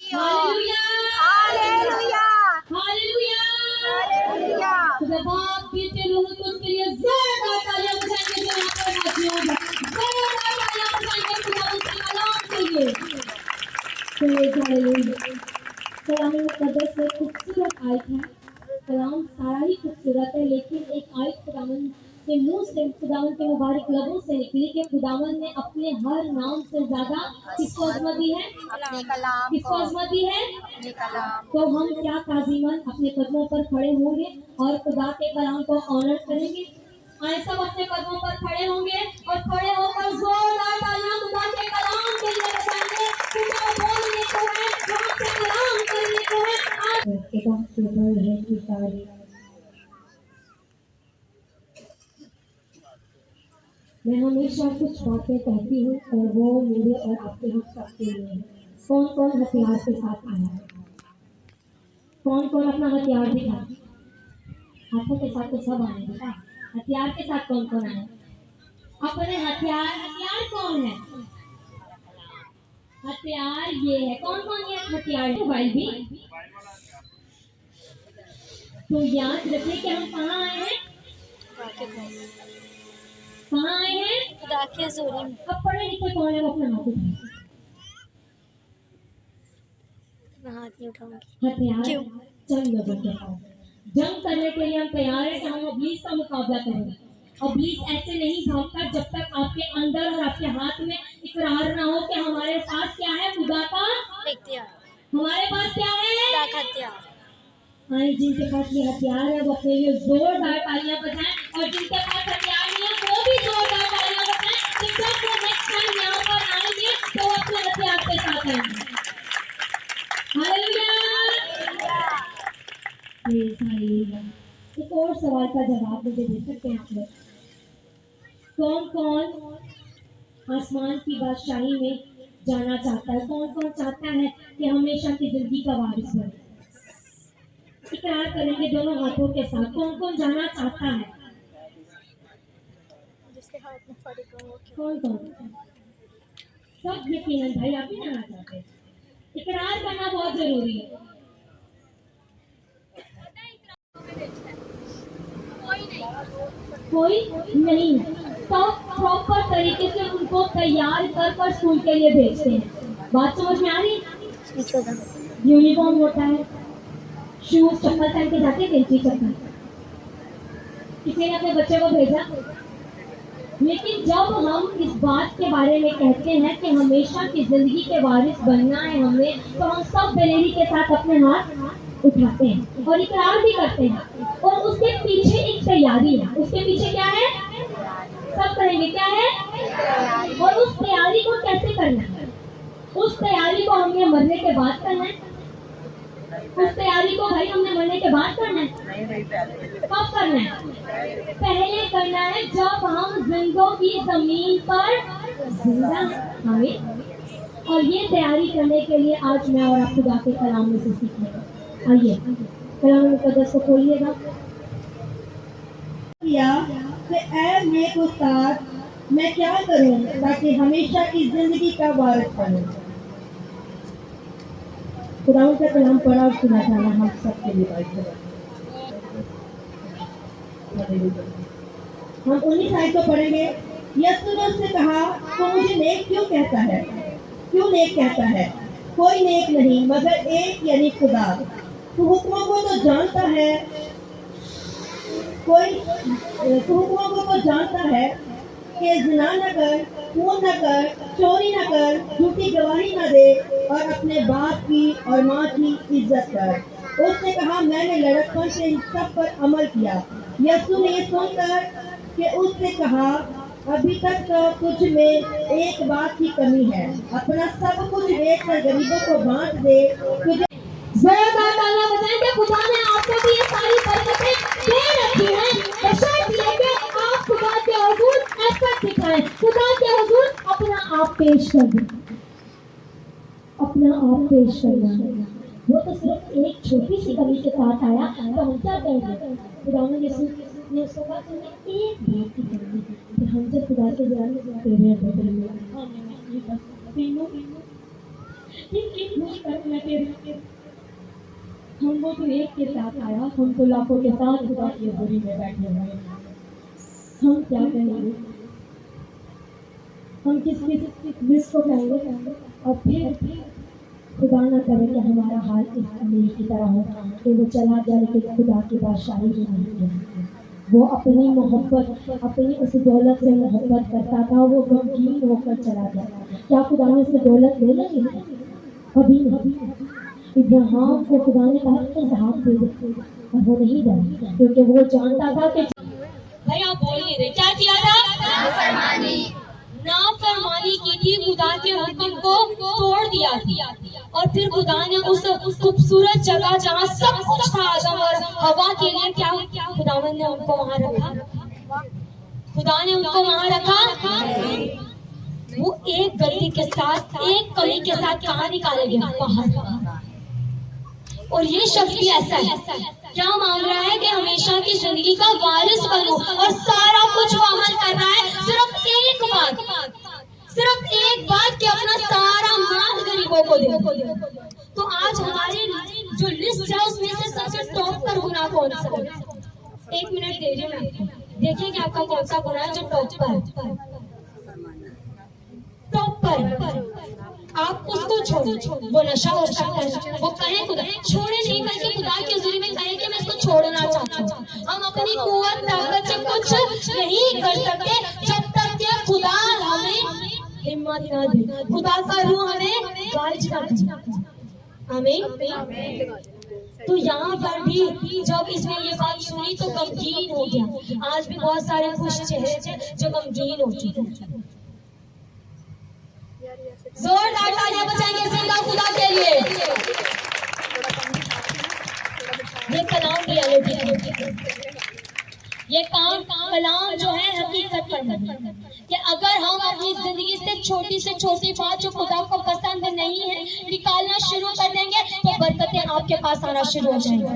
Hallelujah hallelujah hallelujah. Hallelujah. खुदा बाप बेटे रूह को उसके लिए जोरदार तालियां बजाएंगे जो यहाँ पर मौजूद है। जोरदार तालियां बजाएंगे खुदा उसके कलाम के लिए। Praise hallelujah. कलाम मुकद्दस में खूबसूरत आयत है। कलाम सारा ही खूबसूरत है, लेकिन एक आयत खुदावन के मुंह से, खुदावन के मुबारक लबों से निकली कि खुदावन ने अपने हर नाम से ज्यादा किसको अजमत दी है? अपने कलाम किसको को अजमत दी है? अपने कलाम तो हम क्या ताजीमन अपने कदमों पर खड़े होंगे और खुदा के कलाम को ऑनर करेंगे। आए सब अपने कदमों पर खड़े होंगे और खड़े होकर जोरदार तालियां खुदा के कलाम के लिए बजाएंगे। खुदा बोलने को है, वहाँ से कलाम करने को है। आज खुदा के बढ़ने की तारीफ। मैं हमेशा कुछ बातें कहती हूँ और वो मेरे और आपके हम सबके लिए है। कौन कौन हथियार के साथ आया है? कौन कौन अपना हथियार दिखा? हाथों के साथ तो सब आए बेटा। हथियार के साथ कौन कौन आए? अपने हथियार। हथियार कौन है? हथियार ये है। कौन कौन ये हथियार है? मोबाइल भी। तो याद रखिए कि हम कहाँ आए हैं? कहाँ आए हैं? खुदा के ज़ोरे में। अब पढ़े लिखे कौन है वो अपना हाथ उठाए। मैं हाथ नहीं उठाऊंगी। हथियार क्यों? चंद लोगों के पास जंग करने के लिए हम तैयार हैं कि हम इब्लीस का मुकाबला करेंगे। इब्लीस ऐसे नहीं भागता जब तक आपके अंदर और आपके हाथ में इकरार ना हो कि हमारे पास क्या है? खुदा का इख्तियार। हमारे पास क्या है? खुदा का हथियार। हाँ, जिनके पास ये हथियार है वो अपने लिए जोरदार तालियां बजाएं, और जिनके पास हथियार नहीं है वो भी जोरदार तालियां बजाएं। कि जब वो नेक्स्ट टाइम यहाँ पर आएंगे तो वो अपने हथियार के साथ आएंगे। हालेलुया। Praise hallelujah. एक और सवाल का जवाब मुझे दे सकते हैं आप लोग? कौन कौन आसमान की बादशाही में जाना चाहता है? कौन कौन चाहता है कि हमेशा की जिंदगी का वारिस बने? इकरार करेंगे दोनों हाथों के साथ। कौन कौन जाना चाहता है? जिसके हाथ में फर्क हो वो क्यों? कौन कौन? सब यकीनन भाई आप भी जाना चाहते हैं। इकरार करना बहुत जरूरी है। कोई नहीं। सब प्रॉपर तरीके से उनको तैयार कर स्कूल के लिए भेजते हैं। बात समझ में आ रही है? यूनिफॉर्म होता है, शूज चप्पल पहन के जाते, कैंची चप्पल। किसी ने अपने बच्चे को भेजा। लेकिन जब हम इस बात के बारे में कहते हैं कि हमेशा की जिंदगी के वारिस बनना है हमें, तो हम सब दलेरी के साथ अपने हाथ उठाते हैं और इकरार भी करते हैं। और उसके पीछे एक तैयारी है। उसके पीछे क्या है? सब कहेंगे क्या है? और उस तैयारी को कैसे करना है? उस तैयारी को हमने मरने के बाद करना है। उस तैयारी को भाई हमने मरने के बाद करना है। कब करना है? पहले करना है जब हम जिंदों की जमीन पर जिंदा हैं। हमें और ये तैयारी करने के लिए आज मैं और आप खुदा के कलाम में से सीखेंगे। आइए कलाम मुकद्दस को खोलिएगा। किया कि ऐ नेक उस्ताद, मैं क्या करूं ताकि हमेशा की जिंदगी का वारिस बनूं। खुदा का कलाम पढ़ा और सुना जाना हम सबके लिए बाइक। हम 19 आयत को पढ़ेंगे। यीशु ने उससे कहा, तो मुझे नेक क्यों कहता है? क्यों नेक कहता है? कोई नेक नहीं मगर एक यानी खुदा। तू हुक्मों को तो जानता है, तू हुक्मों को तो जानता है कि जिना न कर, खून न कर, चोरी न कर, झूठी गवाही न दे और अपने बाप की और माँ की इज्जत कर। उसने कहा, मैंने लड़कपन से इन सब पर अमल किया। यीशु ने ये सुनकर कि उससे कहा, अभी तक तो तुझ में एक बात की कमी है। अपना सब कुछ बेचकर गरीबों को बांट दे, तुझे जोरदार तालियां बजाएं कि खुदा ने आपको भी ये सारी बरकतें दे रखी हैं। बशर्ते ये कि आप खुदा के हुजूर एफर्ट दिखाएं, खुदा के हुजूर अपना आप पेश कर दें। अपना आप पेश करना है। वो तो सिर्फ एक छोटी सी कमी के साथ आया, तो हम क्या कहेंगे? खुदा ने यीशु ने उसको कहा, तुमने एक बात की कमी है। तो हम जब खुदा के जाने तेरे बदले में एक भूल कर मैं तेरे हम वो तो एक के साथ आया, हम तो लाखों के साथ खुदा की हज़ूरी में बैठे हुए हैं। हम क्या कहेंगे, हम किस को कहेंगे, और फिर खुदा ना करे कि हमारा हाल इस अमीर की तरह हो कि वो चला जाए लेकिन खुदा की बादशाही ही नहीं है। वो अपनी मोहब्बत, अपनी उस दौलत से मोहब्बत करता था, वो गमगीन होकर चला गया। क्या खुदा ने उसे दौलत ले ली? कभी नहीं। इब्राहिम को खुदा ने कहा कि ज़हाब दे दे, और वो नहीं दिया क्योंकि वो जानता था कि भैया बोल नहीं रहे, क्या किया था? नाफरमानी की थी, खुदा के हुक्म को तोड़ दिया था। और फिर खुदा ने उस खूबसूरत जगह जहाँ सब कुछ था आदम और हवा के लिए, क्या खुदावंद ने उनको वहाँ रखा? खुदा ने उनको वहाँ रखा। वो एक गलती के साथ, एक कमी के साथ कहाँ निकाले गए? बाहर। और ये शख्स भी ऐसा है, क्या मांग रहा है कि हमेशा की जिंदगी का वारिस बनूं, और सारा कुछ वो अमल कर रहा है सिर्फ एक बात कि अपना सारा माल गरीबों को दे। तो आज हमारी जो लिस्ट है उसमें से सबसे टॉप पर गुनाह कौन सा है? 1 मिनट दीजिए मैं आपको, देखिए कि आपका कौन सा गुनाह है जो टॉप पर। आप उसको छोड़ो, वो नशा हो सकता है, वो कहे खुदा छोड़े नहीं, बल्कि खुदा की हुज़ूरी में कहे कि मैं इसको छोड़ना चाहता हूँ। हम अपनी कुव्वत ताकत से कुछ नहीं कर सकते जब तक कि खुदा हमें हिम्मत ना दे, खुदा का रूह हमें गाइड ना करे। आमीन। तो यहाँ पर भी जब इसने ये बात सुनी तो गमगीन हो गया। आज भी बहुत सारे खुश चेहरे थे जो गमगीन हो चुके। जोरदार तालियां बजाएंगे जिंदा खुदा के लिए। ये कलाम रियलिटी है, ये कलाम जो है हकीकत पर है कि अगर हम अपनी जिंदगी से छोटी बात जो खुदा को पसंद नहीं है निकालना शुरू कर देंगे तो बरकतें आपके पास आना शुरू हो जाएंगी।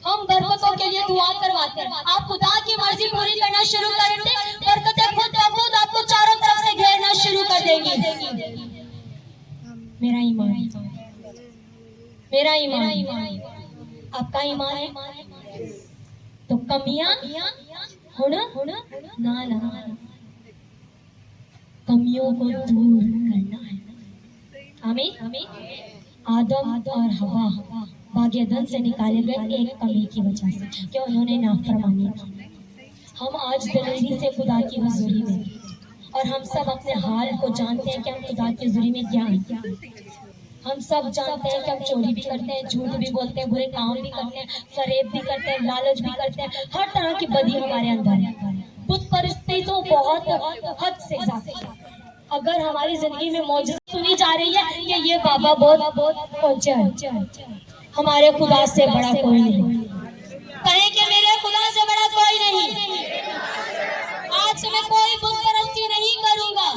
हम बरकतों के लिए दुआ करवाते हैं, आप खुदा की मर्जी पूरी करना शुरू करेंगे, बरकतें खुद ब खुद आपको चारों तरफ से घेरना शुरू कर देंगी। मेरा ईमान, आपका ईमान है तो कमियां ना कमियों को दूर करना है। आमीन। आदम और हवा बागेदन से निकाले गए एक कमी की वजह से कि उन्होंने नाफरमानी की। हम आज दिलेरी से खुदा की हुज़ूरी में, और हम सब अपने हाल को जानते हैं कि हम खुदा की हुज़ूरी में क्या है। हम सब जानते हैं कि हम चोरी भी करते हैं, झूठ भी बोलते हैं, बुरे काम भी करते हैं, फरेब भी करते हैं, लालच भी करते हैं, हर तरह की बदी हमारे अंदर है। बुत परिस्थिति तो बहुत हद से ज्यादा अगर हमारी जिंदगी में मौजूद सुनी जा रही है कि ये बाबा बहुत पहुंचा है, हमारे खुदा से बड़ा कोई नहीं। कहें कि मेरे खुदा से बड़ा कोई नहीं। आज से मैं कोई बुत परस्ती नहीं करूंगा।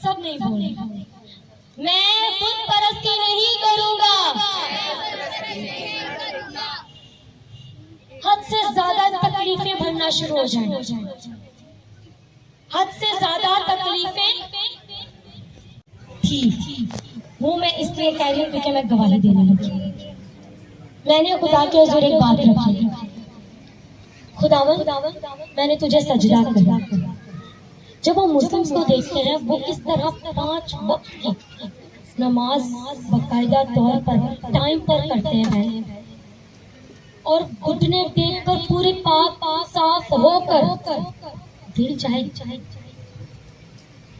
सब नहीं बोले, मैं बुत परस्ती नहीं करूंगा। हद से ज्यादा तकलीफें भरना शुरू हो जाएंगी। हद से ज्यादा तकलीफें थी, वो मैं इसलिए कह रही हूँ क्योंकि मैं गवाही देने लगी। मैंने खुदा के हुज़ूर एक बात रखी, खुदावंद मैंने तुझे सजदा किया। जब हम मुस्लिम्स को देखते हैं वो किस तरह 5 वक्त की नमाज बाकायदा तौर पर टाइम पर करते हैं, और घुटने देखकर पूरे पाक साफ होकर दिल चाहे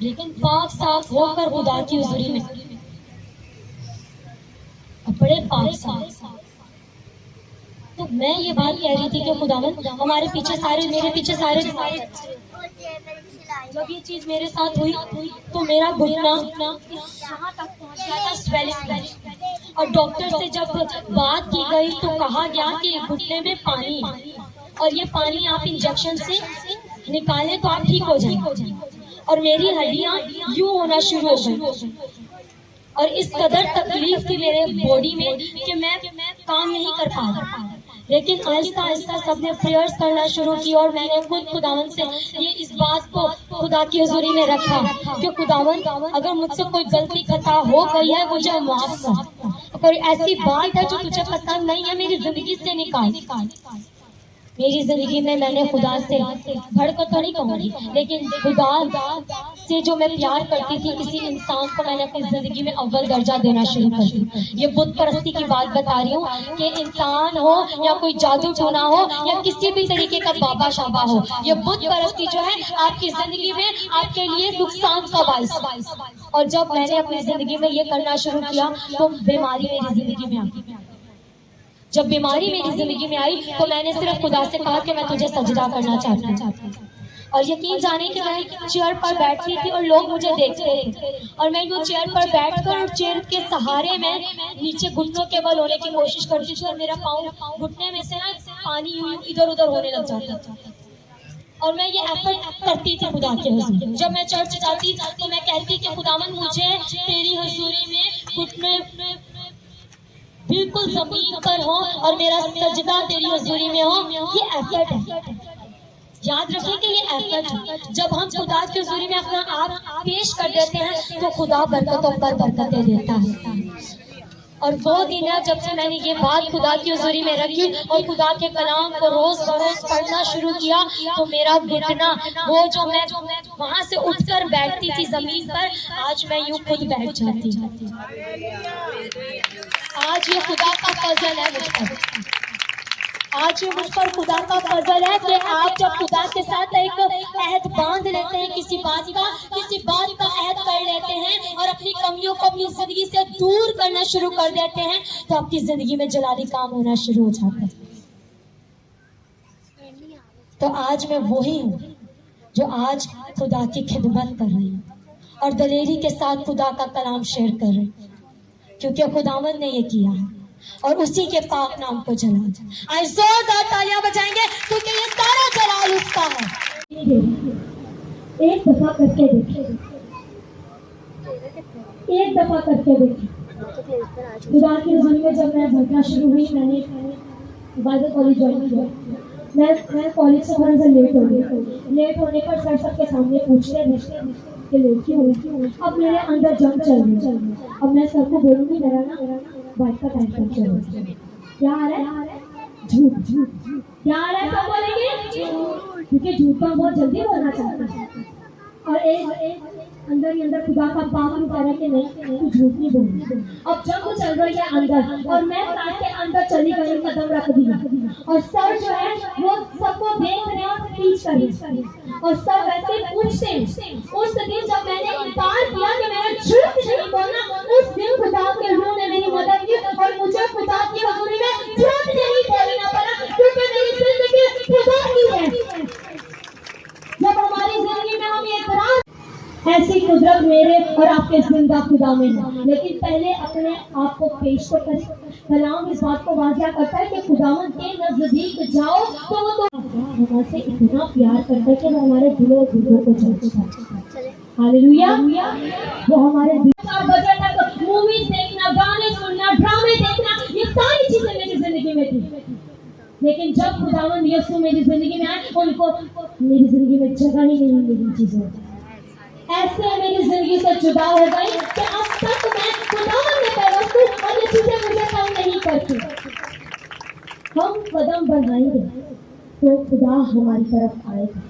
लेकिन पाक साफ होकर खुदा की हुज़ूरी में बड़े पाक साफ। तो मैं ये बात कह रही थी कि खुदावंद हमारे पीछे सारे, मेरे पीछे सारे, जब ये चीज मेरे साथ हुई तो मेरा घुटना यहाँ तक पहुँच गया था, स्वेलिंग। और डॉक्टर से जब बात की गई तो कहा गया कि घुटने में पानी, और ये पानी आप इंजेक्शन से निकालें तो आप ठीक हो जाएंगे। और मेरी हड्डियां यूं होना शुरू हो गई, और इस कदर तकलीफ थी मेरे बॉडी में कि मैं काम नहीं कर पा रहा। लेकिन आहिस्ता आहिस्ता सबने प्रेयर्स करना शुरू की और मैंने खुद खुदावन से ये इस बात को खुदा की हुजूरी में रखा कि खुदावन अगर मुझसे कोई गलती खता हो गई है मुझे माफ कर, कोई ऐसी बात है जो तुझे पसंद नहीं है मेरी जिंदगी से निकाल। मेरी जिंदगी में मैंने खुदा से भड़कर तो नहीं कहूँगी, लेकिन खुदा से जो मैं प्यार करती थी किसी इंसान को मैंने अपनी जिंदगी में अव्वल दर्जा देना शुरू कर दिया। ये बुत परस्ती की बात बता रही हूँ कि इंसान हो या कोई जादू टोना हो या किसी भी तरीके का बाबा शाबा हो, ये बुत परस्ती जो है आपकी जिंदगी में आपके लिए नुकसान का बाइस। और जब मैंने अपनी जिंदगी में ये करना शुरू किया तो बीमारी मेरी जिंदगी में आ गई। जब बीमारी मेरी जिंदगी में आई तो मैंने सिर्फ खुदा से कहा कि मैं तुझे सजदा करना चाहती हूँ। और यकीन जाने कि मैं चेयर पर बैठी थी और लोग मुझे देखते थे और मैं वो चेयर पर बैठकर और चेयर के सहारे में नीचे घुटनों के बल होने की कोशिश करती थी और मेरा पाँव घुटने में से ना पानी इधर उधर होने लग जाता था। और मैं ये एफर्ट करती थी खुदा के हुजूर। जब मैं चर्च जाती तो मैं कहती कि खुदावन मुझे तेरी हुजूरी में घुटने बिल्कुल जमीन पर हो और मेरा सजदा तेरी हुजूरी में हो। ये एफर्ट है, याद रखिए कि ये एफर्ट है। जब हम खुदा की हुजूरी में अपना आप पेश कर देते हैं तो खुदा बरकतों पर बरकतें देता है। और वो दिन है जब से मैंने ये बात खुदा की हुजूरी में रखी और खुदा के कलाम को रोज बरोज पढ़ना शुरू किया तो मेरा घुटना वो जो मैं वहां से उठकर बैठती थी जमीन पर, आज मैं यूं खुद बैठ जाती। आज ये खुदा का फजल है मुझ पर, आज ये मुझ पर खुदा का फजल है कि आप जब खुदा के साथ एक अहद बांध लेते हैं, किसी बात का अहद कर लेते हैं और अपनी कमियों को अपनी जिंदगी से दूर करना शुरू कर देते हैं तो आपकी जिंदगी में जलाली काम होना शुरू हो जाता है। तो आज मैं वही हूँ जो आज खुदा की खिदमत कर रही हूँ और दलेरी के साथ खुदा का कलाम शेयर कर रही हूँ, क्योंकि खुदावंद ने ये किया है और उसी के पाक नाम को जला। आज जोरदार तालियां बजाएंगे क्योंकि ये सारा जलाल उसका है। एक दफा करके देखिए, एक दफा करके देखिए। खुदा की हुजूरी में जब मैं भटकना शुरू हुई, मैंने बाइबल कॉलेज ज्वाइन किया। मैं कॉलेज से थोड़ा सा लेट हो गई। लेट होने पर सर सबके सामने पूछते हैं कि लेट क्यों हुई। अब मेरे अंदर जंग चल रही। अब मैं सर को बोलूंगी मेरा ना बाइक का टाइम पंचर हो गया। क्या आ रहा है? झूठ। क्या आ रहा है? सब बोलेंगे क्योंकि झूठ तो बहुत जल्दी बोलना चाहता है और एक अंदर ही अंदर खुदा का पाप में कह रहा है कि नहीं तू झूठ नहीं बोलती। अब जब वो चल रही है अंदर और मैं क्लास के अंदर चली गई, कदम रख दिया और सर जो है वो सबको देख रहे और टीच कर रही और सब वैसे पूछते हैं। उस दिन जब मैंने इनकार किया कि मैंने झूठ नहीं बोलना, उस दिन खुदा के रूह ने मेरी मदद की और मुझे खुदा की हुजूरी में झूठ नहीं बोलना पड़ा, क्योंकि मेरी जिंदगी खुदा की है। जब हमारी जिंदगी में हम ये ऐसी कुदरत मेरे और आपके जिंदा खुदा में है, लेकिन पहले अपने आप को पेश तो करें। कलाम इस बात को वाज़िया करता है कि खुदावंद के नजदीक जाओ तो वो तो हमसे इतना प्यार करता है कि वो हमारे दिलों और दिलों को छूता है। हालेलुया। वो हमारे मूवीज देखना, गाने सुनना, ड्रामे देखना, ये सारी चीजें मेरी जिंदगी में थी, लेकिन जब खुदावंद यीशु मेरी जिंदगी में आए उनको मेरी जिंदगी में जगह ही नहीं मिली। चीजें ऐसे मेरी जिंदगी से जुदा हो गई कि अब तक मैं खुदावंद में पेवस्त और ये चीजें मुझे काम नहीं करती। हम कदम बढ़ाएंगे तो खुदा हमारी तरफ आएगा।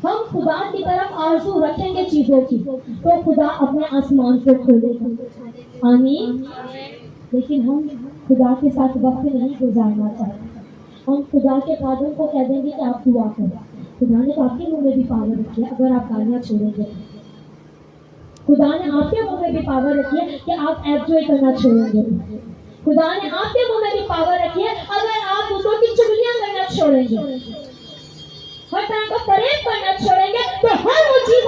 हम खुदा की तरफ आरज़ू रखेंगे चीजों की तो खुदा अपने आसमान को खोलेगा। आमीन। लेकिन हम खुदा के साथ वक्त नहीं गुजारना चाहते। हम खुदा के कादों को कह देंगे कि आप दुआ करें। खुदा ने आपके मुंह में भी पावर रखी है अगर आप गालियाँ छोड़ेंगे। खुदा ने आपके मुंह में भी पावर रखी है कि आप एंजॉय करना छोड़ेंगे। खुदा ने आपके मुंह में भी पावर रखी है अगर आप दूसरों की चुगलियां करना छोड़ेंगे, हर तरह का प्रेम करना छोड़ेंगे, तो हर वो चीज